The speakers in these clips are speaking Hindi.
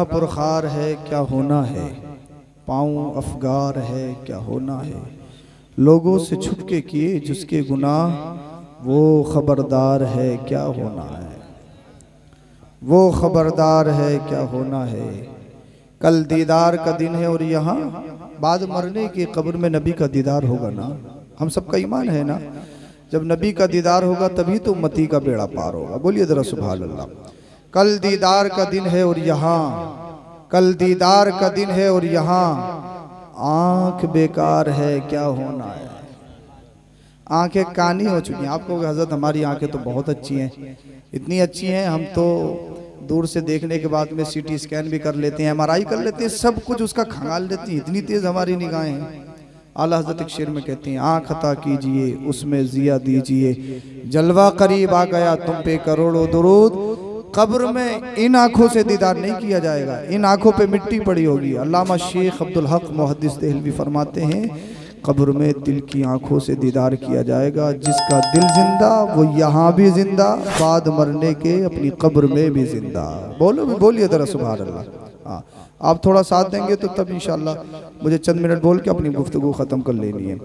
पुरखार है क्या होना है, पाँव अफगार है क्या होना है, लोगों से छुप के किए जिसके गुनाह वो खबरदार है क्या होना है, वो खबरदार है क्या होना है। कल दीदार का दिन है और यहाँ बाद मरने की कब्र में नबी का दीदार होगा ना। हम सबका ईमान है ना, जब नबी का दीदार होगा तभी तो उम्मती का बेड़ा पार होगा। बोलिए जरा सुभान अल्लाह। कल दीदार का दिन है और यहाँ, कल दीदार का दिन है और यहाँ आंख बेकार है क्या होना है। आंखें कानी हो चुकी हैं। आपको हजरत हमारी आंखें तो बहुत अच्छी हैं, इतनी अच्छी हैं हम तो दूर से देखने के बाद में सीटी स्कैन भी कर लेते हैं, एमआरआई कर लेते हैं, सब कुछ उसका खंगाल लेती हैं, इतनी तेज हमारी निगाहें हैं। आला हज़रत एक शेर में कहते हैं, आँख अता कीजिए उसमें जिया दीजिए, जलवा करीब आ गया तुम पे करोड़ों दुरूद। कब्र में इन आँखों से दीदार नहीं किया जाएगा, इन आँखों पे मिट्टी पड़ी होगी। अल्लामा शेख अब्दुल हक मुहद्दिस देहलवी फरमाते हैं, कब्र में दिल की आँखों से दीदार किया जाएगा। जिसका दिल जिंदा वो यहाँ भी जिंदा, बाद मरने के अपनी कब्र में भी जिंदा। बोलो भी, बोलिए जरा सुभान अल्लाह। हाँ, आप थोड़ा साथ देंगे तो तब इंशाल्लाह मुझे चंद मिनट बोल के अपनी गुफ्तगू ख़त्म कर लेनी है।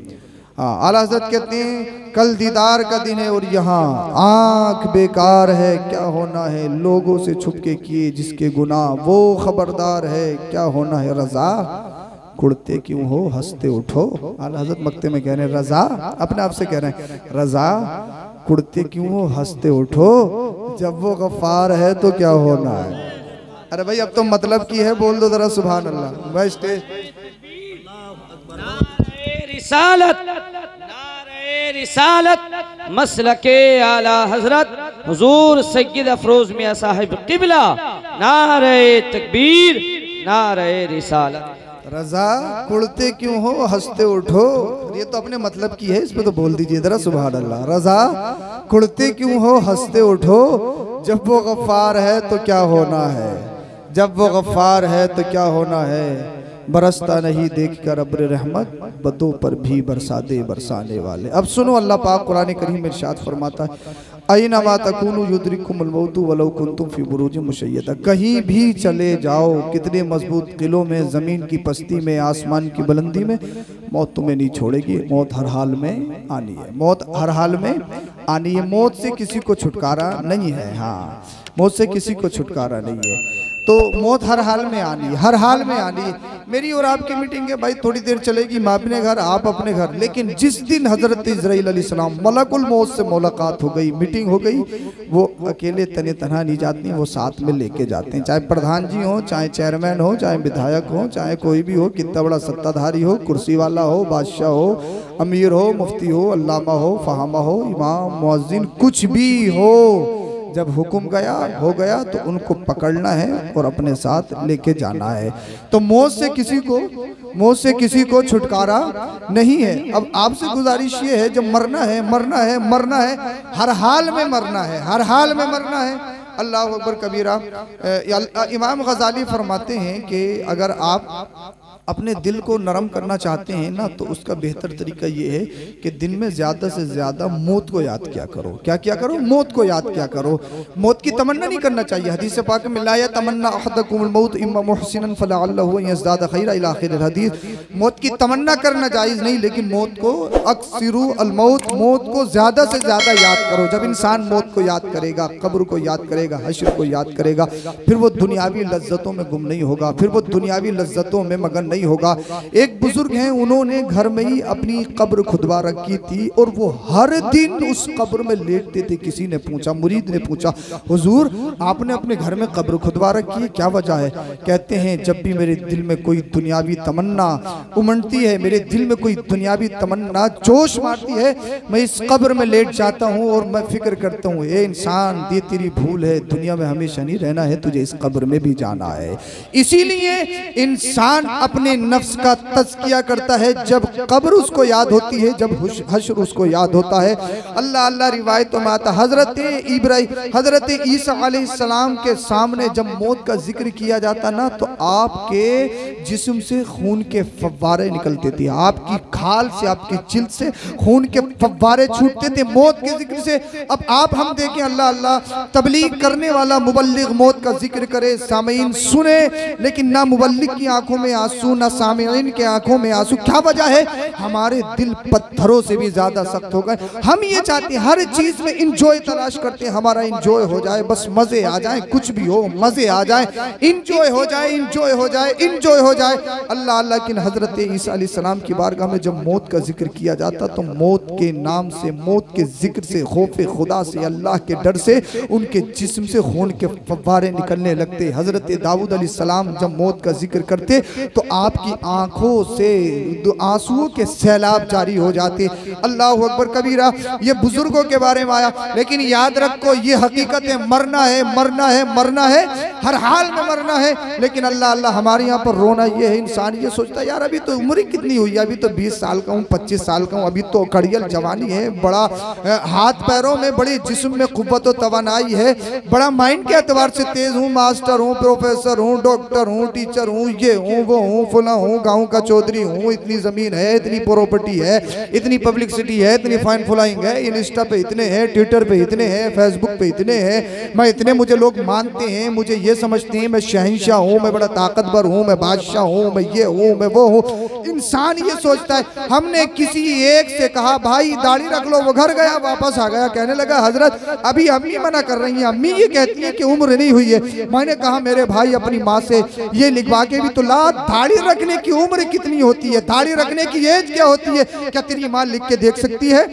हाँ, आला हज़रत कहते हैं, कल दीदार का दिन है और यहाँ आँख बेकार है क्या होना है, लोगों से छुप के किए जिसके गुनाह वो खबरदार है क्या होना है। रज़ा कुड़ते क्यों हो हंसते उठो। आला हज़रत मक्ते में कह रहे हैं, रज़ा अपने आप से कह रहे हैं, रज़ा कुड़ते क्यों हो हंसते उठो, जब वो गफ्फार है तो क्या होना है। अरे भाई अब तो मतलब की है, बोल दो जरा सुभान अल्लाह। भाई स्टेज रिसालत, नारे रिसालत, मसलके आला हजरत हुजूर सैयद अफरोज मियां साहिब किबला, नारे तकबीर, नारे रिसालत। रज़ा कुड़ते क्यों हो हंसते उठो, ये तो अपने मतलब की है, इस पे तो बोल दीजिए जरा सुभान अल्लाह। रज़ा कुड़ते क्यों हो हंसते उठो, जब वो गफ्फार है तो क्या होना है, जब वो गफ्फार है तो क्या होना है। बरसता नहीं देख कर अब्र रहमत, बदों पर भी बरसा दे बरसाने वाले। अब सुनो, अल्लाह पाक कुरान करीम में इरशाद फरमाता है, अयनमा तकूनु युद्रिकुमुल मौतु वलौ कुंतुम फी बुरूजिन मुशय्यदा। कहीं भी चले जाओ, कितने मजबूत किलों में, ज़मीन की पस्ती में, आसमान की बुलंदी में, मौत तुम्हें नहीं छोड़ेगी। मौत हर हाल में आनी है, मौत हर हाल में आनी है। मौत से किसी को छुटकारा नहीं है। हाँ, मौत से किसी को छुटकारा नहीं है, तो मौत हर हाल में आनी, हर हाल में आनी। मेरी और आपकी मीटिंग है भाई, थोड़ी देर चलेगी, मैं अपने घर आप अपने घर, लेकिन जिस दिन हजरत इज़राइल अलैहिस्सलाम मलकुल मौत से मुलाकात हो गई, मीटिंग हो गई, वो अकेले तने तनहा नहीं जाती, वो साथ में लेके जाते हैं। चाहे प्रधान जी हो, चाहे चेयरमैन हो, चाहे विधायक हो, चाहे कोई भी हो, कितना बड़ा सत्ताधारी हो, कुर्सी वाला हो, बादशाह हो, अमीर हो, मुफ्ती हो, अल्लामा हो, फहामा हो, इमाम, मुअज्जिन, कुछ भी हो, जब हुक्म गया हो गया तो उनको पकड़ना है और अपने साथ लेके जाना है। तो मौत से किसी को छुटकारा नहीं है। अब आपसे गुजारिश ये है, जब मरना है मरना है मरना है, हर हाल में मरना है, हर हाल में मरना है। अल्लाह अकबर कबीरा। इमाम गजाली फरमाते हैं कि अगर आप अपने दिल को नरम करना चाहते हैं ना, तो उसका बेहतर तरीका ये है कि दिन में ज़्यादा से ज़्यादा मौत को याद किया करो। क्या किया करो? मौत को याद किया करो। मौत की तमन्ना नहीं करना चाहिए। हदीस पाक में ला यतमन्ना अहदकुमुल मौत इम्मा मुहसिनन फलअल्लहु यज़दाद खैरा इला आखिर हदीस। मौत की तमन्ना करना जायज़ नहीं, लेकिन मौत को अक्सिरू अल मौत, मौत को ज़्यादा से ज़्यादा याद करो। जब इंसान मौत को याद करेगा, कब्र को याद करेगा, हश्र को याद करेगा, फिर वो दुनियावी लज्जतों में गुम नहीं होगा, फिर वो दुनियावी लज्जतों में मगन नहीं होगा। एक बुजुर्ग हैं, उन्होंने घर में ही अपनी कब्र खुदवा रखी थी और वो हर दिन उस कब्र में लेटते थे। किसी ने पूछा, मुरीद ने पूछा, हुजूर आपने अपने घर में कब्र खुदवा रखी है, क्या वजह है? कहते हैं, जब भी मेरे दिल में कोई दुनियावी तमन्ना उमड़ती है, मेरे दिल में कोई दुनियावी तमन्ना जोश मारती है, मैं इस कब्र में लेट जाता हूँ और मैं फिक्र करता हूँ, ए इंसान, ये तेरी भूल है, दुनिया में हमेशा नहीं रहना है, तुझे इस कब्र में भी जाना है। इसीलिए इंसान अपने अपने नफ्स का तज़किया करता है जब कब्र उसको याद होती है, जब हश्र उसको याद होता है। अल्लाह अल्लाह रिवायतों में आता, हजरत ईसा अलैहिस्सलाम के सामने जब मौत का जिक्र किया जाता ना तो आपके जिस्म से खून के फव्वारे निकलते थे, आपकी खाल से, आपकी जिल्द से खून के फव्वारे छूटते थे मौत के जिक्र से। अब आप हम देखें, अल्लाह अल्लाह, तबलीग करने वाला मुबल्लिग मौत का जिक्र करे, सामीन सुने, लेकिन ना मुबल्लिग की आंखों में आंसू, ना सामीन के आंखों में आंसू। क्या वजह है? हमारे दिल पत्थरों से भी ज्यादा सख्त हो गए। हम ये चाहते हैं हर चीज में इंजॉय तलाश करते हैं, हमारा इंजॉय हो जाए, बस मजे आ जाए, कुछ भी हो मजे आ जाए, इंजॉय हो जाए, इंजॉय हो जाए, इंजॉय हो जाए। अल्लाह अल्लाह की हजरत ईसा अलैहिस्सलाम की बारगाह में जब मौत का जिक्र किया जाता तो मौत के नाम से, मौत के जिक्र से, खौफे खुदा से, अल्लाह के डर से उनके जिस्म से खून के फव्वारे निकलने लगते। हजरत दाऊद अलैहिस्सलाम जब मौत का जिक्र करते तो आपकी आंखों से आंसुओं के सैलाब जारी हो जाते। अल्लाह अकबर कबीरा। ये बुजुर्गों के बारे में आया, लेकिन याद रखो ये हकीकत है, मरना है, मरना है, मरना है, हर हाल में मरना है। लेकिन अल्लाह अल्लाह, हमारे यहाँ पर रोना ये है, इंसान ये सोचता है यार अभी तो उम्र कितनी हुई है, अभी तो 20 साल का हूँ, 25 साल का हूँ, अभी तो कड़ियल जवानी है, बड़ा हाथ पैरों में, बड़ी जिस्म में कुव्वत और तवानाई है, बड़ा माइंड के एतबार से तेज हूँ, मास्टर हूँ, प्रोफेसर हूँ, डॉक्टर हूँ, टीचर हूँ, ये हूँ, वो हूँ, फुला हूँ, गाँव का चौधरी हूँ, इतनी जमीन है, इतनी प्रॉपर्टी है, इतनी पब्लिसिटी है, इतनी फाइन फॉलोइंग है, इंस्टा पे इतने हैं, ट्विटर पे इतने हैं, फेसबुक पे इतने हैं, मैं इतने, मुझे लोग मानते हैं, मुझे ये समझते हैं मैं शहंशाह हूँ, मैं बड़ा ताकतवर हूँ, मैं बादशाह हूँ, मैं ये हूँ, मैं वो हूँ। इंसान ये सोचता है। हमने किसी एक से कहा भाई दाढ़ी रख लो, वो घर गया वापस आ गया, कहने लगा हजरत अभी अम्मी मना कर रही हैं, अम्मी ये कहती है कि उम्र नहीं हुई है। मैंने कहा मेरे भाई अपनी माँ से ये लिखवा के भी तो ला, दाढ़ी रखने की उम्र कितनी होती है, दाढ़ी रखने की एज क्या होती है? क्या तेरी माँ लिख के देख सकती है?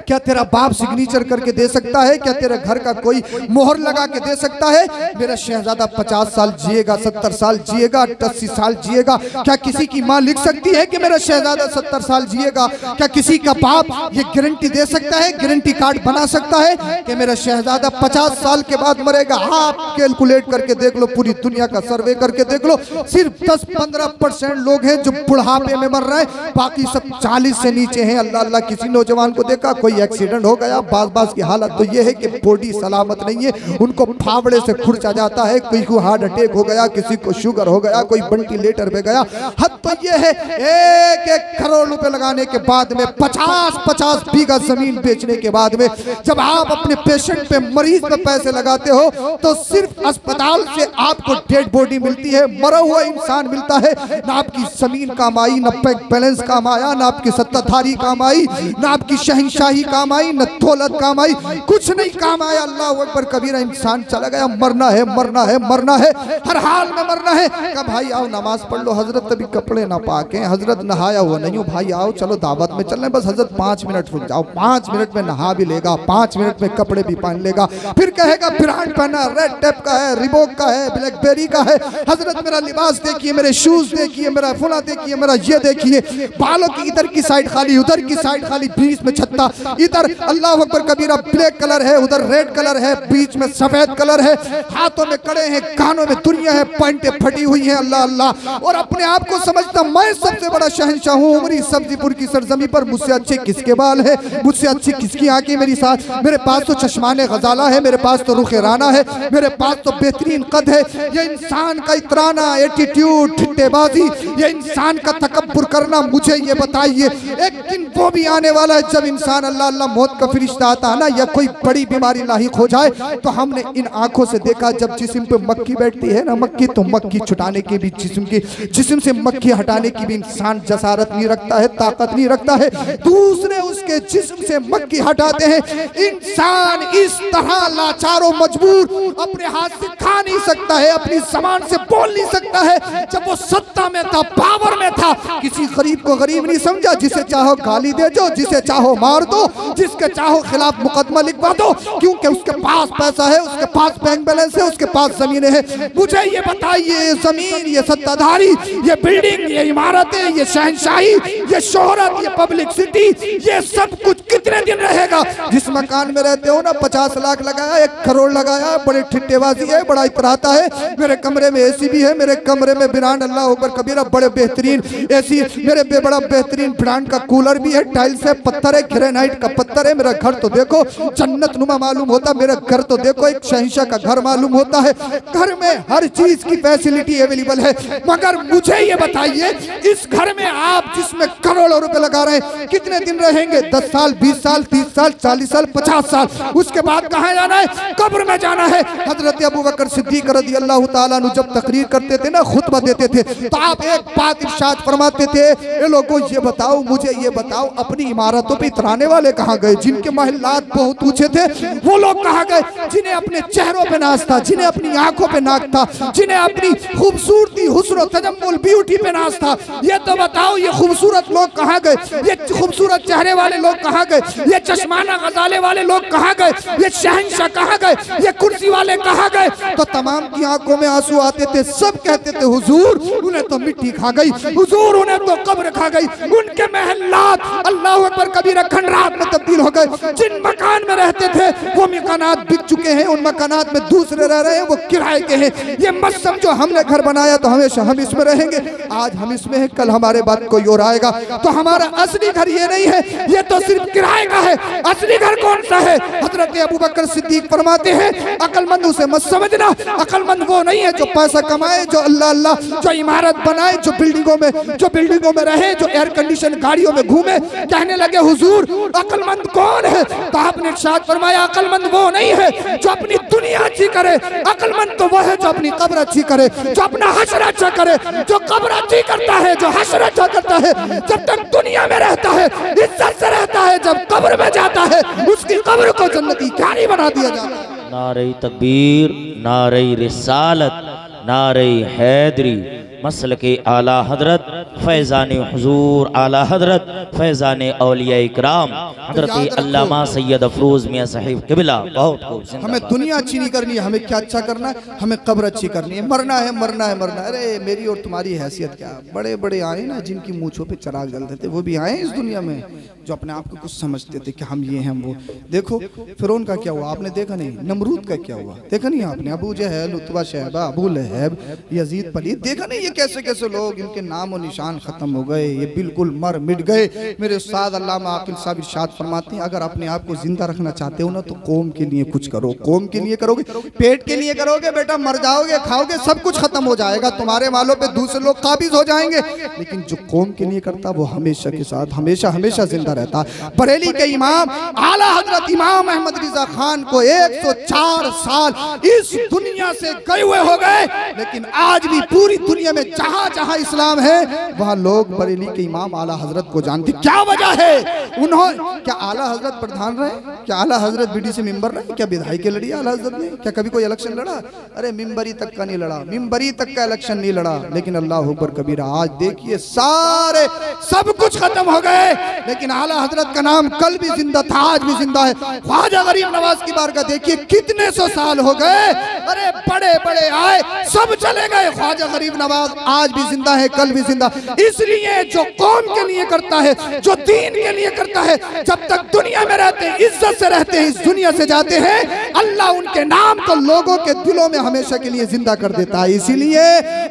क्या तेरा बाप सिग्नेचर करके दे सकता है? क्या तेरे घर का कोई मोहर लगा के दे सकता है? मेरा शहजादा 50 साल जिएगा, 70 साल जिएगा, 80 साल जिएगा। क्या किसी की माँ लिख सकती है कि मेरा शहजादा 70 साल जिएगा? क्या किसी का बाप ये गारंटी दे सकता है, गारंटी कार्ड बना सकता है कि मेरा शहजादा 50 साल के बाद मरेगा? आप कैलकुलेट करके देख लो, पूरी दुनिया का सर्वे करके देख लो, सिर्फ 10-15% लोग हैं जो बुढ़ापे में मर रहे हैं, बाकी सब 40 से नीचे हैं। अल्लाह अल्लाह, किसी नौजवान को देखा कोई एक्सीडेंट हो गया, बास की हालत तो ये है कि बॉडी सलामत नहीं है, उनको फावड़े से खुरचा जाता है, कोई को हार्ट अटैक हो गया, किसी को शुगर हो गया, कोई वेंटिलेटर पे गया। हद तो ये है 1-1 करोड़ रुपए लगाने के बाद में, 50-50 बीघा जमीन बेचने के बाद में, जब आप अपने पेशेंट पे, मरीज पे पैसे लगाते हो तो सिर्फ अस्पताल से आपको डेड बॉडी मिलती है, मरा हुआ इंसान मिलता है। ना आपकी जमीन काम आई, ना बैंक बैलेंस काम आया, ना आपकी सत्ताधारी काम आई, ना आपकी शहंशाही काम आई, ना दौलत काम आई, कुछ नहीं काम आया। अल्लाह अकबर कबीरा, इंसान चला गया। मरना है, मरना है, मरना है, हर हाल में मरना है। कहा भाई आओ नमाज पढ़ लो। हजरत अभी कपड़े ना पाके, हजरत नहाया हुआ नहीं हूँ। भाई आओ चलो दावत में चलने, बस हजरत 5 मिनट रुक जाओ। 5 मिनट में नहा भी लेगा, 5 मिनट में कपड़े भी पहन लेगा, फिर कहेगा ब्रांड पहना, रेड टेप का है, रिबॉक का है, ब्लैकबेरी का है। हजरत मेरा लिबास देखिए, मेरे शूज देखिए, मेरा फुला देखिए, मेरा ये देखिए, बालों की इधर की साइड खाली, उधर की साइड खाली, बीच में छत्ता, इधर अल्लाह अकबर कबीरा ब्लैक कलर है, उधर रेड कलर है, बीच में सफेद कलर है, हाथों में कड़े हैं, कानों में दुनिया है, पैंटें फटी हुई हैं। अल्लाह अल्लाह, और अपने आप को समझता मैं सबसे बड़ा शहंशाह हूँ उमरी सब्जीपुर की सरजमी पर। मुझसे अच्छे किसके बाल है, मुझसे अच्छी किसकी आंखें मेरी साथ, मेरे पास तो चश्माने गजाला है, मेरे पास तो रुख राना है, मेरे पास तो बेहतरीन कद है। ये इंसान का इतराना, एटीट्यूड, ठिट्टेबाजी, ये इंसान का तकब्बुर करना, मुझे ये बताइए एक दिन वो भी आने वाला है जब इंसान अल्लाह अल्लाह मौत का फरिश्ता आता है ना, या कोई बड़ी बीमारी लाहिक हो जाए, तो हमने इन आंखों से देखा जब जिस्म पे मक्खी बैठती है ना, मक्खी, तो मक्खी छुटाने की भी जिस्म से मक्खी हटाने की भी इंसान जसारत नहीं रखता है, ताकत नहीं रखता है। दूसरे उसके जिस्म से मक्खी हटाते हैं। इंसान इस तरह लाचार और मजबूर अपने हाथ से खा नहीं सकता है, अपनी जबान से बोल नहीं सकता है। जब वो सत्ता में था, पावर में था, था, किसी गरीब को गरीब नहीं समझा। जिसे चाहो गाली दे दो, जिसे चाहो मार दो, जिसके चाहो खिलाफ मुकदमा लिखवा दो, क्योंकि उसके पास पैसा है, उसके पास बैंक बैलेंस है, उसके पास जमीनें हैं। मुझे ये बताइए, ये जमीन, ये सत्ताधारी, ये बिल्डिंग, ये इमारतें, ये शहंशाही, ये शोहरत, ये पब्लिक सिटी, ये सब कुछ कितने दिन रहेगा? जिस मकान में रहते हो ना, 50 लाख लगाया, 1 करोड़ लगाया, बड़े ठिट्टेबाजी है, बड़ा इतराता है। मेरे कमरे में एसी भी है, मेरे कमरे में बिरान अल्लाह अकबर कबीरा बड़े बेहतरीन एसी, मेरे पे बड़ा बेहतरीन ब्रांड का कूलर भी है, टाइल्स है, पत्थर है, ग्रेनाइट का पत्थर है। मेरा घर तो देखो जन्नत नुमा मालूम होता, मेरा घर तो देखो एक शहंशाह का घर मालूम होता है। घर में हर चीज की फैसिलिटी अवेलेबल है। मगर मुझे ये बताइए, इस घर में आप जिसमें करोड़ों रुपए लगा रहे हैं, कितने दिन रहेंगे? 10 साल, 20 साल, 30 साल, 40 साल, 50 साल। उसके बाद कहाँ जाना है? कब्र में जाना है। हजरत अबू बकर सिद्दीक रज़ी अल्लाह ताला अन्हु जब तकरीर करते थे ना, खुतबा देते थे, तो आप एक बात इरशाद फरमाते थे, ये लोगों ये बताओ, मुझे ये बताओ, अपनी इमारतों पे इतराने वाले कहाँ गए? जिनके महल्लात बहुत ऊंचे थे वो लोग कहाँ गए? जिन्हें अपने चेहरों पे नाज था, जिन्हें अपनी आंखों पे नाक था, जिन्हें अपनी खूबसूरती, हुस्न, तजम्मुल, ब्यूटी पे नाज था, ये तो बताओ, ये खूबसूरत लोग कहाँ गए? ये खूबसूरत चेहरे वाले लोग कहाँ गए? ये चश्माना गजाले वाले लोग कहाँ गए? ये शहंशाह कहाँ गए? ये कुर्सी वाले कहाँ गए? तो तमाम की आंखों में आंसू आते थे। सब कहते थे, हुजूर उन्हें तो मिट्टी खा गई, हुजूर उन्हें तो कब्र खा गई। उनके महल्लात अल्लाह अकबर कबीरा खंडरात में तब्दील हो गए। जिन मकान में रहते थे वो मकानात बिक चुके हैं, उन मकानात में दूसरे रह रहे हैं, वो किराए के हैं। ये मत समझो हमने घर बनाया तो हमेशा हम इसमें रहेंगे। आज हम इसमें हैं, कल हमारे बाद कोई और आएगा। तो हमारा असली घर ये नहीं है, ये तो सिर्फ किराए का है। असली घर कौन सा है? हजरत अबू बकर सिद्दीक फरमाते हैं, अक्लमंद उसे मत समझना। अक्लमंद वो नहीं है जो पैसा कमाए, जो अल्लाह अल्लाह, जो इमारत बनाए, जो बिल्डिंगों में रहे, जो एयर कंडीशन गाड़ियों में घूमे। कहने लगे, हुजूर अक्लमंद कौन है? तो आपने इरशाद फरमाया, अक्लमंद वो नहीं है जो अपनी दुनिया अच्छी करे, अक्लमंद तो वो है जो अपनी कब्र अच्छी करे, जो अपना हश्र अच्छा करे। जो कब्र अच्छी करता है, जो हश्र अच्छा करता है, जब तक दुनिया में रहता है इज्जत से रहता है, जब कब्र में जाता है उसकी कब्र को जन्नती क्यारी बना दिया जाता है। नारे तकबीर, नारे रिसालत, नारे हैदरी, मसलके आला हजरत फैज़ान हुजूर आला हजरत फैज़ान औलिया इकराम हजरत अल्लामा सैयद अफरोज मियां साहिब क़िबला। बहुत खूब। हमें दुनिया अच्छी नहीं करनी है, हमें क्या अच्छा करना है? हमें कब्र अच्छी करनी है। मरना है, मरना है, मरना है। अरे मेरी और तुम्हारी हैसियत क्या? बड़े बड़े आए ना, जिनकी मूंछों पे चिराग जलते थे, वो भी आए इस दुनिया में, जो अपने आप को कुछ समझते थे कि हम ये हैं, हम वो। देखो फिरौन का क्या हुआ, आपने देखा नहीं? नमरूद का क्या हुआ, देखा नहीं आपने? अबू जहल, उतबा, शैबा, अबू लहब, यजीद, पलीद, देखा नहीं? ये कैसे कैसे लोग, इनके नाम और निशान खत्म हो गए, ये बिल्कुल मर मिट गए। मेरे उस्ताद अल्लामा आकिल साहब इरशाद फरमाते हैं, अगर अपने आप को जिंदा रखना चाहते हो ना, तो कौम के लिए कुछ करो। कौम के लिए करोगे, पेट के लिए करोगे, बेटा मर जाओगे, खाओगे, सब कुछ खत्म हो जाएगा, तुम्हारे मालों पे दूसरे लोग काबिज हो जाएंगे। लेकिन जो कौम के लिए करता वो हमेशा के साथ, हमेशा हमेशा जिंदा रहता। बरेली के इमाम आला हजरत इमाम अहमद रिजा खान को 104 साल इस दुनिया से गए हुए हो गए, लेकिन आज भी पूरी दुनिया में जहां जहां इस्लाम है वहां लोग बरेली के इमाम आला हजरत को जानते। क्या वजह है? उन्होंने क्या आला हजरत प्रधान रहे? क्या आला हजरत बीडी से मिंबर रहे? क्या विधायक लड़ी आला हजरत ने? क्या कभी कोई इलेक्शन लड़ा? अरे मिंबरी तक का नहीं लड़ा, मिंबरी तक का इलेक्शन नहीं लड़ा। लेकिन अल्लाह अकबर कबीरा, आज देखिए सारे सब कुछ खत्म हो गए, लेकिन आला हजरत का नाम कल भी जिंदा था, आज भी जिंदा है। ख्वाजा गरीब नवाज की बारगाह देखिए, कितने सौ साल हो गए। अरे बड़े बड़े आए, सब चले गए, ख्वाजा गरीब नवाज आज भी जिंदा है, कल भी जिंदा। इसलिए जो कौम के लिए करता है, जो दीन के लिए करता है, जब तक दुनिया में रहते हैं, इज्जत से रहते हैं, इस दुनिया से जाते हैं, अल्लाह उनके नाम को लोगों के दिलों में हमेशा के लिए जिंदा कर देता है। इसीलिए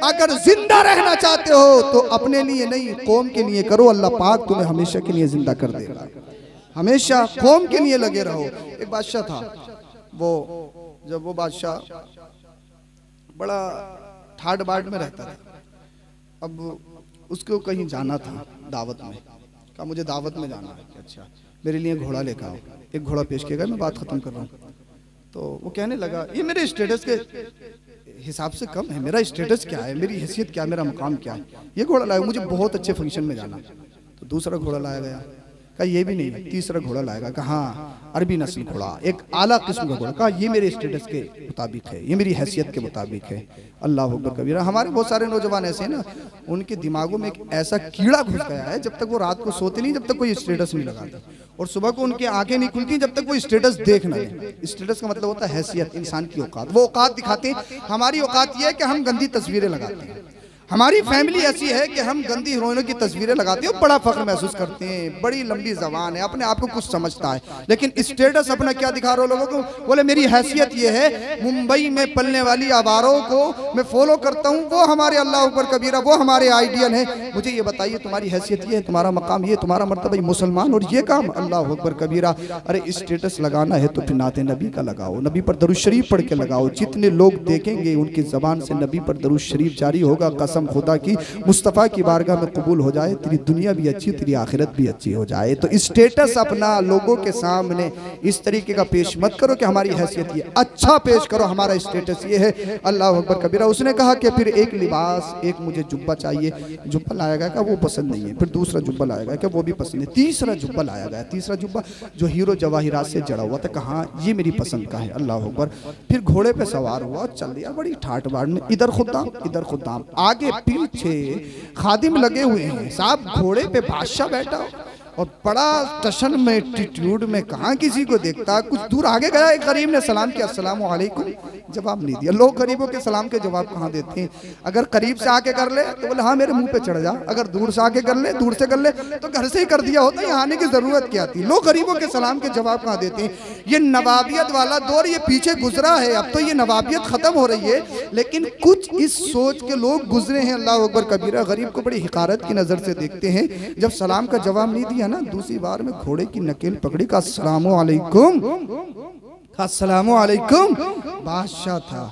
अगर जिंदा रहना चाहते हो तो अपने लिए नहीं, कौम के लिए करो, अल्लाह पाक तुम्हें हमेशा के लिए जिंदा कर देगा। हमेशा कौम के लिए लगे रहो। एक बादशाह था, जब वो बादशाह बड़ा ठाट बाट में रहता था। अब उसको कहीं जाना था दावत में, कहा मुझे दावत में जाना है। अच्छा मेरे लिए घोड़ा लेकर आओ। एक घोड़ा पेश किया गया, मैं बात खत्म कर रहा हूँ। तो वो कहने लगा, ये मेरे स्टेटस के हिसाब से कम है, मेरा स्टेटस क्या है, मेरी हैसियत क्या है, मेरा मुकाम क्या है, ये घोड़ा लाया, मुझे बहुत अच्छे फंक्शन में जाना। तो दूसरा घोड़ा लाया गया, कहा ये भी नहीं, तीसरा घोड़ा लाएगा, कहा हाँ अरबी नस्ल घोड़ा, एक आला किस्म का घोड़ा, कहा ये मेरे स्टेटस के मुताबिक है, ये मेरी हैसियत के मुताबिक है। अल्लाह अकबर कबीरा। हमारे बहुत सारे नौजवान ऐसे हैं ना, उनके दिमागों में एक ऐसा कीड़ा घुस गया है, जब तक वो रात को सोते नहीं, जब तक कोई स्टेटस नहीं लगाते, और सुबह को उनकी आंखें नहीं खुलती जब तक वो स्टेटस देख ना ले। स्टेटस का मतलब होता है हैसियत, इंसान की औकात। वो औकात दिखाते हैं। हमारी औकात ये है कि हम गंदी तस्वीरें लगाते हैं। हमारी फैमिली ऐसी है कि हम गंदी हीरोइनों की तस्वीरें लगाते हैं, बड़ा फख्र महसूस करते हैं, बड़ी लंबी जबान है, अपने आप को कुछ समझता है, लेकिन स्टेटस अपना क्या दिखा रहे हो लोगों को? बोले मेरी हैसियत ये है, मुंबई में पलने वाली आवारों को मैं फॉलो करता हूँ, वो हमारे अल्लाह अकबर कबीरा, वो हमारे आइडियल है। मुझे ये बताइए तुम्हारी हैसियत ये है, तुम्हारा मकाम ये, तुम्हारा मर्तबा मुसलमान, और ये काम अल्लाह अकबर कबीरा। अरे स्टेटस लगाना है तो फिर नाते नबी का लगाओ, नबी पर दरूद शरीफ पढ़ के लगाओ। जितने लोग देखेंगे उनकी जबान से नबी पर दरूद शरीफ जारी होगा। कसम खुदा की, मुस्तफ़ा की बारगाह में कबूल हो जाए, तेरी दुनिया भी अच्छी, तेरी आखिरत भी अच्छी हो जाए। तो स्टेटस अपना लोगों के सामने इस तरीके का पेश मत करो कि हमारी हैसियत ये, अच्छा पेश करो हमारा स्टेटस ये है। अल्लाह अकबर कबीरा। उसने कहा कि फिर एक लिबास, एक मुझे जुब्बा चाहिए। जुब्बा लाया गया क्या? वो पसंद नहीं है। फिर दूसरा जुब्बा लाया गया क्या? वो भी पसंद है। तीसरा जुब्बा लाया गया, तीसरा जुब्बा जो हीरो जवाहिरात से जड़ा हुआ था, कहा ये मेरी पसंद का है। अल्लाह अकबर। फिर घोड़े पे सवार हुआ, चल दिया बड़ी ठाट बाट में, इधर खुदाम इधर खुदाम, आगे पीछे खादिम लगे हुए हैं। साहब घोड़े पे बादशाह बैठा और बड़ा टशन में, एटीट्यूड में, कहाँ किसी को देखता। कुछ दूर आगे गया, एक गरीब ने सलाम किया, अस्सलामु अलैकुम, जवाब नहीं दिया। लोग गरीबों के सलाम के जवाब कहाँ देते हैं? अगर करीब से आके कर ले तो बोले हाँ मेरे मुंह पे चढ़ जा, अगर दूर से आके कर ले, दूर से कर ले तो घर से ही कर दिया होता, यहाँ आने की जरूरत क्या थी? लोग गरीबों के सलाम के जवाब कहाँ देते हैं? ये नवाबियत वाला दौर ये पीछे गुजरा है, अब तो ये नवाबियत खत्म हो रही है, लेकिन कुछ इस सोच के लोग गुजरे हैं। अल्लाह अकबर कबीरा। गरीब को बड़ी हिकारत की नजर से देखते हैं। जब सलाम का जवाब नहीं दिया ना, दूसरी बार में घोड़े की नकेल पकड़ी, का अस्सलामु अलैकुम, अस्सलामु अलैकुम। बादशाह था,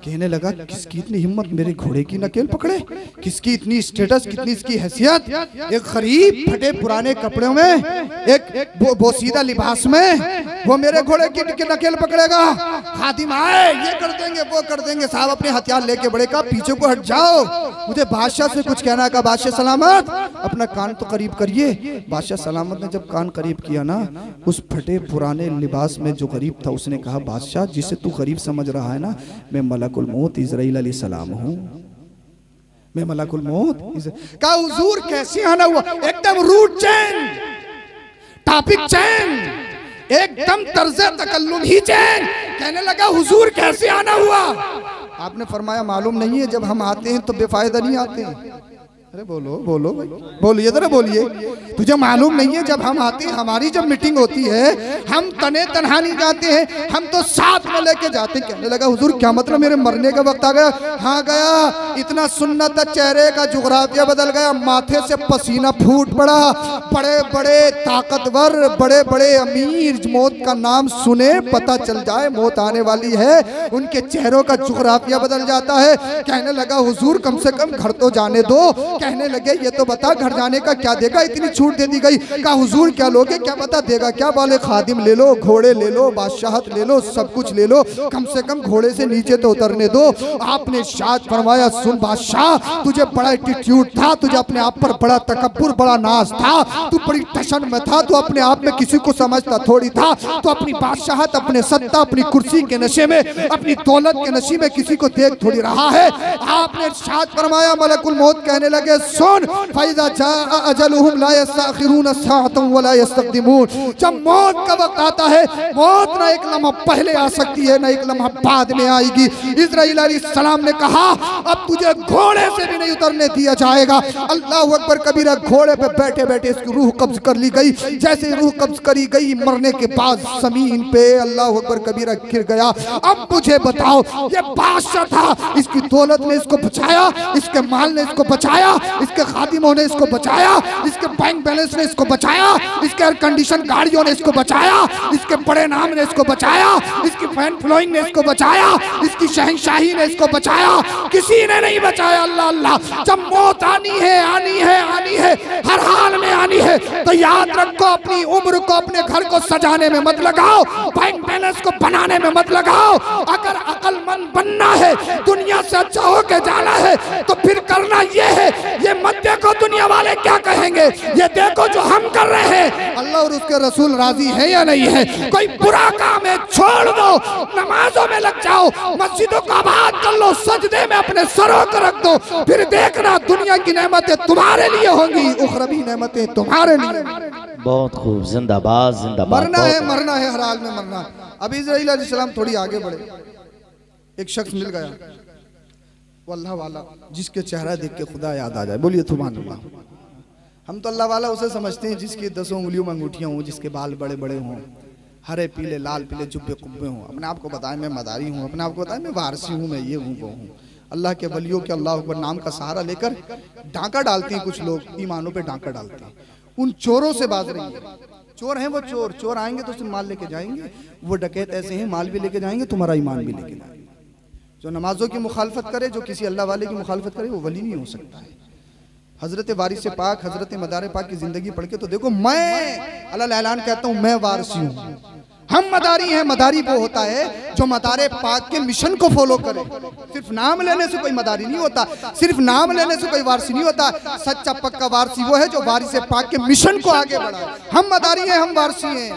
कहने लगा किसकी इतनी हिम्मत मेरे घोड़े की नकेल पकड़े, किसकी इतनी स्टेटस, कितनी इसकी हैसियत। एक गरीब फटे पुराने कपड़ों में, एक बोसीदा लिबास में वो मेरे घोड़े की नकेल पकड़ेगा। खादिम आए, ये कर देंगे वो कर देंगे। साहब अपने हथियार लेके बड़े का पीछे को हट जाओ, मुझे बादशाह से कुछ कहना। का बादशाह सलामत, अपना कान तो करीब करिए। बादशाह सलामत ने जब कान करीब किया ना, उस फटे पुराने लिबास में जो गरीब था उसने कहा बादशाह जिसे तू गरीब समझ रहा है ना, मैं मलकुल मौत इज़राइल अलैहिस्सलाम हूँ, मैं मलकुल मौत। का हुजूर कैसे आना हुआ? एकदम रूट चेंज, टॉपिक चेंज, एकदम तर्ज़े तकल्लुम ही चेंज। कहने लगा हुजूर कैसे आना हुआ? आपने फरमाया मालूम नहीं है, जब हम आते हैं तो बेफायदा नहीं आते हैं। अरे बोलो बोलो भाई, बोलिए जरा बोलिए। तुझे मालूम नहीं है, जब हम आते हैं, हमारी जब मीटिंग होती है, हम तने तनहा नहीं जाते हैं, हम तो साथ में लेके जाते हैं। कहने लगा हुजूर क्या मतलब, मेरे मरने का वक्त आ गया? हाँ गया। इतना सुन्नत चेहरे का जुगराफिया बदल गया, माथे से पसीना फूट पड़ा। बड़े बड़े ताकतवर, बड़े बड़े अमीर मौत का नाम सुने, पता चल जाए मौत आने वाली है, उनके चेहरों का जुगराफिया बदल जाता है। कहने लगा हुजूर कम से कम घर तो जाने दो। कहने लगे ये तो बता घर जाने का क्या देगा, इतनी छूट दे दी गई। कहा हुजूर क्या लोगे, क्या पता देगा क्या? बोले खादिम ले लो, घोड़े ले लो, बादशाहत ले लो, सब कुछ ले लो, कम से कम घोड़े से नीचे तो उतरने दो। आपने शाद फरमाया सुन बादशाह, तुझे बड़ा एटीट्यूड था, तुझे अपने आप पर बड़ा तकब्बुर, बड़ा नाज था, तू बड़ी टशन में था, तू अपने आप में किसी को समझता थोड़ी था, तो अपनी बादशाहत, अपने सत्ता, अपनी कुर्सी के नशे में, अपनी दौलत के नशे में किसी को देख थोड़ी रहा है। आपने शाद फरमाया मलकुल मौत कहने लगे सुन, फैज़ा जाअ अजलुहुम ला यस्तअखिरून साअतन वला यस्तक़दिमून। जब मौत का वक्त आता है, मौत ना एक लम्हा पहले आ सकती है, ना एक लम्हा बाद में आएगी। इस्राइल अलैहिस्सलाम ने कहा अब तुझे घोड़े से भी नहीं उतरने दिया जाएगा। अल्लाह अकबर कबीरा। घोड़े पे बैठे बैठे इसकी रूह कब्ज कर ली गई। जैसे रूह कब्ज करी गई, मरने के बाद जमीन पे अल्लाह अकबर कबीरा गिर गया। अब मुझे बताओ, ये बादशाह था, इसकी दौलत ने इसको बचाया, इसके माल ने इसको बचाया, इसके खादिमों ने इसको बचाया, इसके बैंक बैलेंस ने इसको बचाया, इसके एयर कंडीशन गाड़ियों ने इसको बचाया, इसके बड़े नाम ने इसको बचाया, इसकी फैन फ्लोइंग ने इसको बचाया, इसकी शहंशाही ने इसको बचाया, किसी ने नहीं बचाया। अल्लाह अल्लाह। जब मौत आनी है, आनी है, आनी है, हर हाल में आनी है, तो याद रखो अपनी उम्र को अपने घर को सजाने में मत लगाओ, बैंक बैलेंस को बनाने में मत लगाओ। अगर अक्लमंद बनना है, दुनिया से अच्छा होके जाना है, तो फिर करना ये है, ये मत देखो दुनिया वाले क्या कहेंगे, ये देखो जो हम कर रहे हैं। अल्लाह और उसके रसूल राजी है या नहीं है। कोई बुरा काम है छोड़ दो, नमाजों में लग जाओ, मस्जिदों को आबाद कर लो, सजदे में अपने सरों को रख दो, फिर देखना दुनिया की नेमतें तुम्हारे लिए होंगी, उखरवी नेमतें तुम्हारे लिए। बहुत खूब, जिंदाबाद जिंदाबाद। मरना है, हर हाल में मरना है। अब इस्राइल अलैहिस्सलाम थोड़ी आगे बढ़े, एक शख्स मिल गया, वो अल्लाह वाला जिसके चेहरा देख के खुदा याद आ जाए। बोलिए सुभान अल्लाह। हम तो अल्लाह वाला उसे समझते हैं जिसकी 10 उंगलियों में अंगूठियां हों, जिसके बाल बड़े बड़े हों, हरे पीले लाल पीले जुब्बे कुब्बे हों, अपने आप को बताए मैं मदारी हूँ, अपने आप को बताए मैं वारसी हूँ, मैं ये हूँ वो हूँ। अल्लाह के वलियों के अल्लाह अकबर नाम का सहारा लेकर डांका डालते हैं कुछ लोग, ईमानों पे डांका डालते हैं। उन चोरों से बाज रही है, चोर हैं वो, चोर आएंगे तो माल लेके जाएंगे, वो डकैत ऐसे हैं माल भी लेके जाएंगे, तुम्हारा ईमान भी लेके जाएंगे। जो नमाजों की मुखालफत करे, जो किसी अल्लाह वाले की मुखालफत करे, वो वली नहीं हो सकता है। हजरत वारिस पाक, हजरत मदार पाक की जिंदगी पढ़ के तो देखो, मैं अल्लाह ऐलान कहता हूँ मैं वारसी हूँ, हम मदारी हैं। मदारी वो होता है जो मदारे पाक के मिशन को फॉलो करे। सिर्फ नाम लेने से कोई मदारी नहीं होता, सिर्फ नाम लेने से कोई वारसी नहीं होता। सच्चा पक्का वारसी वो है जो वारिस पाक के मिशन को आगे बढ़ाए। हम मदारी हैं, हम वारसी हैं।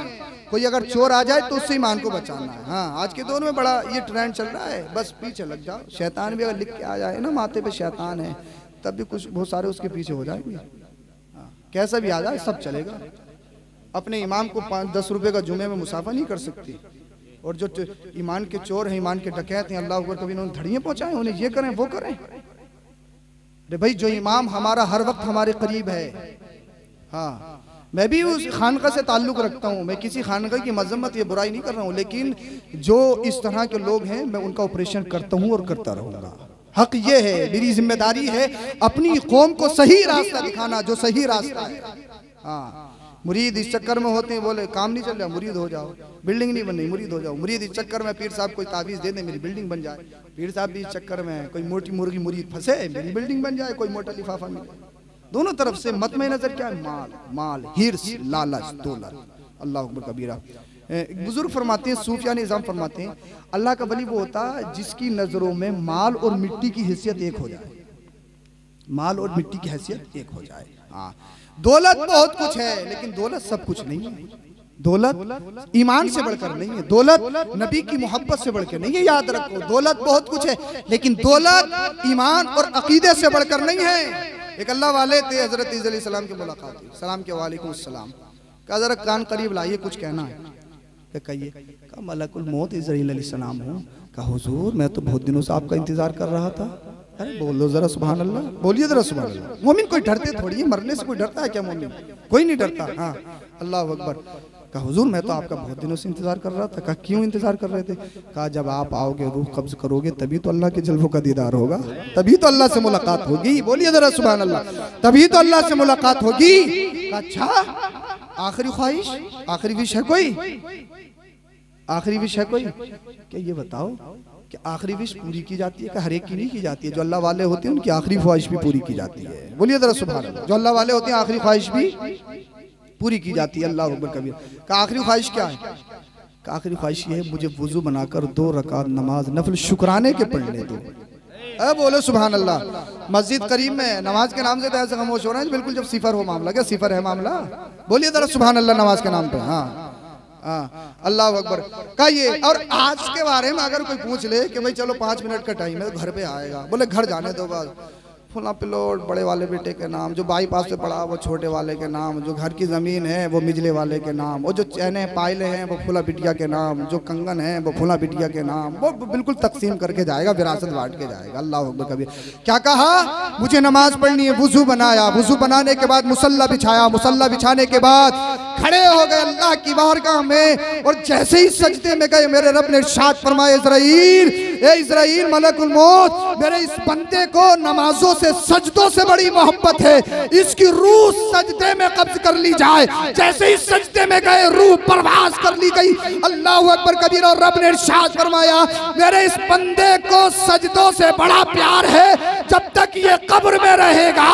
कोई अगर चोर आ जाए तो उससे ईमान को बचाना है। हाँ, आज के दौर में बड़ा ये ट्रेंड चल रहा है, बस पीछे लग जाओ। शैतान भी अगर लिख के आ जाए ना माथे पे शैतान है, तब भी कुछ बहुत सारे उसके पीछे हो जाएंगे। हाँ, कैसा भी आ जाए सब चलेगा। अपने इमाम को 5-10 रुपए का जुमे में मुसाफा नहीं कर सकती। और जो ईमान के चोर हैं, ईमान के डकैत हैं, अल्लाह अकबर, कभी उन्होंने धड़ियाँ पहुँचाएं, उन्हें ये करें वो करें। अरे भाई, जो इमाम हमारा हर वक्त हमारे करीब है। हाँ, मैं भी उस खानका से ताल्लुक़ रखता हूँ, मैं किसी खानका की मजम्मत या बुराई नहीं कर रहा हूँ, लेकिन जो इस तरह के लोग हैं मैं उनका ऑपरेशन करता हूँ और करता रहूँगा। हक ये है, मेरी जिम्मेदारी है अपनी कौम को सही रास्ता दिखाना, जो सही रास्ता है। हाँ, मुरीद इस चक्कर में होते हैं, बोले काम नहीं चल रहा, मुरीद हो जाओ, बिल्डिंग नहीं बन रही, मुरीद हो जाओ। मुरीद इस चक्कर में पीर साहब कोई ताबीज़ दे दे, मेरी बिल्डिंग बन जाए। पीर साहब भी इस चक्कर में कोई मोटी मुर्गी मुरीद फंसे, मेरी बिल्डिंग बन जाए, कोई मोटा लिफाफा मिले। दोनों तरफ से मत में नजर क्या है? माल, माल, हिर्स, लालच, दौलत। अल्लाह अकबर कबीरा। बुजुर्ग फरमाते हैं, सूफिया निज़ाम फरमाते हैं, अल्लाह का वली वो होता है जिसकी नजरों में माल और मिट्टी की हैसियत एक हो जाए। माल और मिट्टी की हैसियत एक हो जाए। हाँ, दौलत बहुत कुछ है, लेकिन दौलत सब कुछ नहीं है। दौलत ईमान से बढ़कर नहीं है, दौलत नबी की मोहब्बत से बढ़कर नहीं है। याद रखो, दौलत बहुत कुछ है, लेकिन दौलत ईमान और अकीदे से बढ़कर नहीं है। एक अल्लाह वाले थे, हजरत ईसा अलैहि सलाम की मुलाकात हुई। सलाम के वालेकुम अस्सलाम। कहा जरा कान करीब लाइए, कुछ कहना है। कहिए। कहा मलकुल मौत इस्राईल अलैहि सलाम हूँ। कहा हुजूर, मैं तो बहुत दिनों से आपका इंतजार कर रहा था। अरे बोलो जरा सुभान अल्लाह, बोलिए जरा सुभान अल्लाह। मोमिन कोई डरते थोड़ी है, मरने से कोई डरता है क्या? मोमिन कोई नहीं डरता। हाँ, अल्लाह अकबर। कहा हुजूर, मैं तो आपका बहुत दिनों से इंतजार कर रहा था। कहा क्यों इंतजार कर रहे थे? कहा जब आप आओगे, रूह कब्ज करोगे, तभी तो अल्लाह के जलवों का दीदार होगा, तभी तो अल्लाह से मुलाकात होगी। बोलिए जरा सुभान अल्लाह, तभी तो अल्लाह से मुलाकात होगी। अच्छा, आखिरी ख्वाहिश, आखिरी विश है कोई? आखिरी विश है कोई? क्या ये बताओ कि आखिरी विश पूरी की जाती है कि हर एक की नहीं की जाती है? जो अल्लाह वाले होते हैं उनकी आखिरी ख्वाहिश भी पूरी की जाती है। बोलिए जरा सुभान अल्लाह। जो अल्लाह वाले होते हैं आखिरी ख्वाहिश भी पूरी की जाती है। अल्लाह अकबर कबीर। का आखिरी ख्वाहिश क्या है? का आखिरी ख्वाहिश ये है, मुझे वुजू बनाकर 2 रकात नमाज नफल शुक्राने के पढ़ने दो। बोलो सुभान अल्लाह। मस्जिद करीब में नमाज के नाम से तो ऐसे खामोश हो रहे हैं बिल्कुल जब सिफर हो मामला। क्या सिफर है मामला? बोलिए जरा सुभान अल्लाह नमाज के नाम पे। हाँ हाँ, अल्लाह अकबर। का ये, और आज के बारे में अगर कोई पूछ ले कि भाई चलो 5 मिनट का टाइम है, तो घर पे आएगा। बोले घर जाने दो, बस फुला प्लॉट बड़े वाले बेटे के नाम, जो बाईपास से पड़ा वो छोटे वाले के नाम, जो घर की ज़मीन है वो मिजले वाले के नाम, वो जो चैने पायले हैं वो फुला बिटिया के नाम, जो कंगन है वो फुला बिटिया के नाम, वो बिल्कुल तकसीम करके जाएगा, विरासत बांट के जाएगा। अल्लाह अकबर कबीर। क्या कहा? मुझे नमाज पढ़नी है। वुजू बनाया, वुजू बनाने के बाद मुसल्ला बिछाया, मुसल्ला बिछाने के बाद खड़े हो गए अल्लाह की बारगाह में, और जैसे ही सजदे में गए मेरे रब ने इरशाद फरमाया, इज़राइल, ए इज़राइल मलकुल मौत, मेरे इस बंदे को नमाजों से, सजदों से बड़ी मोहब्बत है, इसकी रूह सजदे में कब्ज कर ली जाए। जैसे ही सजदे में गए रूह परवाज कर ली गई। अल्लाह अकबर कबीर। और रब ने इरशाद फरमाया, मेरे इस बंदे को सजदों से बड़ा प्यार है, जब तक ये कब्र में रहेगा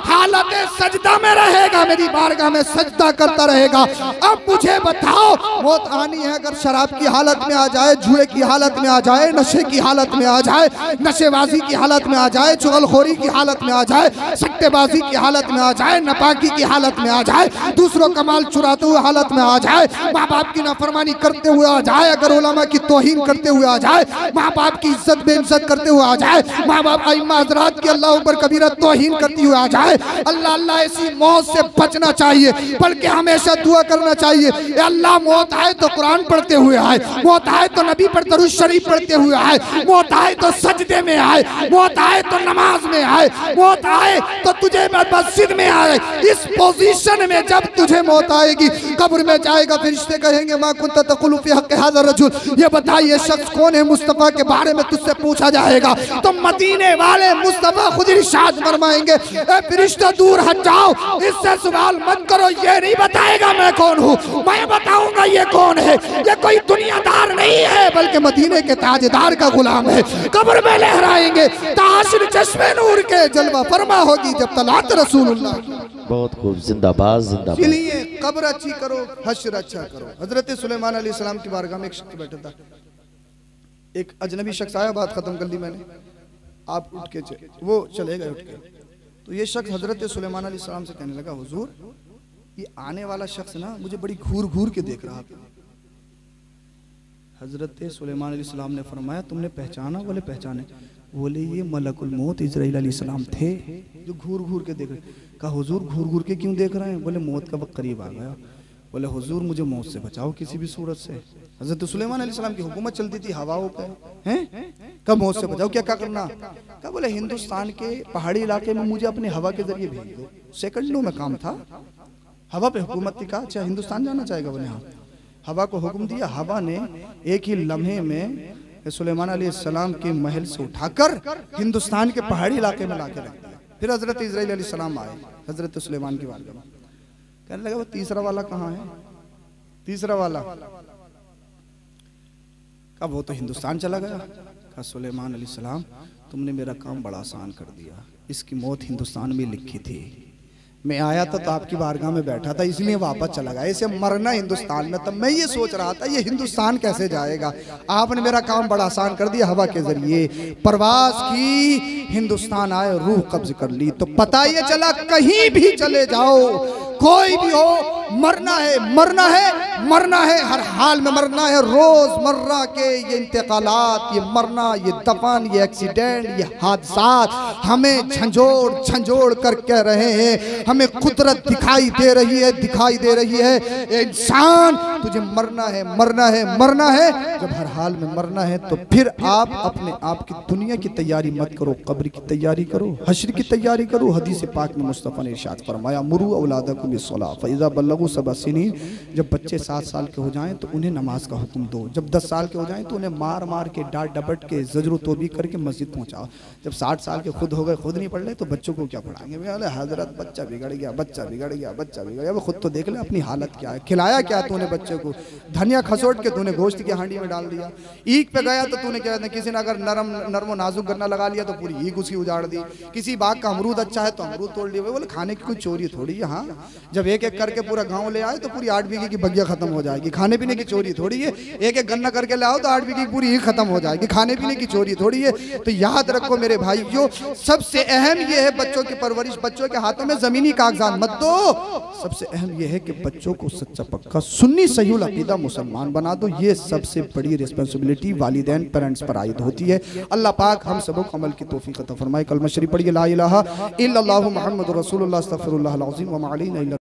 हालत सजदा में रहेगा, मेरी बारगाह में सजदा करता रहेगा। अब मुझे बताओ, मौत आनी है अगर शराब की हालत में आ जाए, जुए की हालत में आ जाए, नशे की हालत में आ जाए, नशेबाजी की हालत में आ जाए, चुगलखोरी की हालत में आ जाए, सट्टेबाजी की हालत में आ जाए, नापाकी की हालत में आ जाए, दूसरों का माल चुराते हुए हालत में आ जाए, माँ बाप की नाफरमानी करते हुए आ जाए, अगर उलमा की तौहीन करते हुए आ जाए, माँ बाप की इज्जत बेइज्जत करते हुए आ जाए, माँ बाप अइम्मा हज़रात की अल्लाह ऊपर कबीरा तौहीन करती हुए आ जाए, अल्लाह अल्लाह ऐसी मौत से बचना चाहिए, बल्कि हमेशा दुआ करना चाहिए, अल्लाह मौत आए तो कुरान पढ़ते हुए आए, मौत आए तो नबी पर दरूद शरीफ पढ़ते हुए आए, मौत आए तो सजदे में आए, मौत आए तो नमाज में आए, मौत आए तो तुझे मस्जिद में आए। इस पोजीशन में जब तुझे मौत आएगी, कब्र में जाएगा, फरिश्ते कहेंगे मा कुन्ता तक़ुलु फ़ी हक़्क़ि हाज़ा रजुल, ये बताइए शख्स कौन है, मुस्तफ़ा के बारे में तुझसे पूछा जाएगा। तो मदीने वाले मुस्तफ़ा खुद इरशाद फरमाएंगे, ए फरिश्ता दूर हट जाओ, इससे सवाल मत करो, ये नहीं बताएगा मैं कौन हूँ, मैं बताऊंगा ये कौन है। ये कोई दुनियादार नहीं है, बल्कि मदीने के ताजदार का गुलाम है। कब्र में लहराएंगे, ताशिर चश्मे नूर के जलवा फरमा होगी जब तलात रसूलुल्लाह। बहुत खूब, जिंदाबाद जिंदाबाद। इसलिए कब्र अच्छी करो, हश्र अच्छा करो। हजरत सुलेमान अलैहिस्सलाम की बारगाह में एक शख्स बैठा था, एक अजनबी शख्स आया, बात खत्म कर ली मैंने, आप उठ के वो चले गए उठ के। तो ये शख्स हजरत सुलेमान अलैहिस्सलाम से कहने लगा, हुजूर ये आने वाला शख्स ना मुझे बड़ी घूर घूर के देख रहा था। हजरत सुलेमान अलैहिस्सलाम ने फरमाया, तुमने पहचाना? बोले पहचाने। बोले ये मलकुल मौत इजराइल अलैहिस्सलाम थे जो घूर घूर के देख रहे। कहा हुजूर घूर घूर के क्यों देख रहे हैं? बोले मौत का वक्त करीब आ गया। बोले हुजूर मुझे मौत से बचाओ किसी भी सूरत से। हजरत सुलेमान अलैहिस्सलाम की हुकूमत चलती थी हवाओं पे, हैं? कब मौत से बचाओ, क्या क्या करना? कहा बोले हिंदुस्तान के पहाड़ी इलाके में मुझे अपनी हवा के जरिए भेज दो। सेकंडों में काम था, हवा पे हुकूमत थी। कहा अच्छा हिंदुस्तान जाना चाहेगा? बोले हाँ। हवा को हुक्म दिया, हवा ने एक ही लम्हे में सुलेमान अलैहिस्सलाम के महल से उठाकर हिंदुस्तान के पहाड़ी इलाके में लाके रख दिया। फिर हजरत इजराइल अलैहिस्सलाम आए हजरत सुलेमान की बारगाह में, कहने लगा वो तीसरा वाला कहाँ है? तीसरा वाला? कहा वो तो हिंदुस्तान चला गया। कहा सुलेमान अलैहिस्सलाम तुमने मेरा काम बड़ा आसान कर दिया, इसकी मौत हिंदुस्तान में लिखी थी, मैं आया था तो आपकी बारगाह में बैठा था इसलिए वापस चला गया, इसे मरना हिंदुस्तान में। तब मैं ये सोच रहा था ये हिंदुस्तान कैसे जाएगा, आपने मेरा काम बड़ा आसान कर दिया, हवा के जरिए परवाज की, हिंदुस्तान आए, रूह कब्ज कर ली। तो पता ये चला कहीं भी चले जाओ, कोई भी हो, मरना है, मरना है, मरना है, हर हाल में मरना है। रोजमर्रा के ये इंतकालात, ये मरना, ये दफन, ये एक्सीडेंट, ये हादसात हमें झंझोड़ झंझोड़ कर कह रहे हैं, हमें कुदरत दिखाई दे रही है, दिखाई दे रही है, इंसान तुझे मरना है, मरना है, मरना है। जब हर हाल में मरना है तो फिर आप अपने आप की दुनिया की तैयारी मत करो, कब्र की तैयारी करो, हश्र की तैयारी करो। हदीस पाक में मुस्तफ़ा ने इरशाद फरमाया, मुरू औलादकुम बिस्सलाह फ़इज़ा बल्लगू सबअ सिनीन, जब बच्चे 7 साल के हो जाएं तो उन्हें नमाज का हुक्म दो, जब 10 साल के हो जाएं तो उन्हें मार मार के डांट डपट के ज़जर तौबी करके मस्जिद पहुँचाओ, जब 60 साल के खुद हो गए, खुद नहीं पढ़ ले तो बच्चों को क्या पढ़ाएंगे? बोले हजरत बच्चा बिगड़ गया, बच्चा बिगड़ गया, बच्चा बिगड़ गया। वो खुद तो देख ले अपनी हालत क्या है, खिलाया क्या तूने बच्चे को? धनिया खसोट के तूने गोश्त की हांडी में डाल दिया। ईख पे गया तो तूने क्या, किसी ने अगर नरम नाजुक गन्ना लगा लिया तो पूरी ईख उसकी उजाड़ दी। किसी बाग का अमरूद अच्छा है तो अमरूद तोड़ लिया। बोले खाने की कोई चोरी थोड़ी है। हाँ, जब एक एक करके पूरा गांव ले आए तो पूरी 8 बीघे की बगिया खत्म हो जाएगी। खाने पीने की चोरी थोड़ी है। एक एक गन्ना करके ले आओ तो 8 बीघे की पूरी ईख खत्म हो जाएगी। खाने पीने की चोरी थोड़ी है। तो याद रखो मेरे भाइयों, सबसे अहम ये है बच्चों की परवरिश, बच्चों के हाथों में जमीनी कागजात मत दो। सबसे अहम यह है कि बच्चों को सच्चा पक्का सुन्नी सहीहुल अकीदा मुसलमान बना दो। ये सबसे बड़ी रिस्पांसिबिलिटी वालिदैन पेरेंट्स पर आयद होती है। अल्लाह पाक हम सबको अमल की तौफीक अता फरमाए। कलमा शरीफ पढ़िए, ला इलाहा इल्लल्लाहु मुहम्मदुर रसूलुल्लाह अस्तगफिरुल्लाह अल अज़ीम व मा अलैना।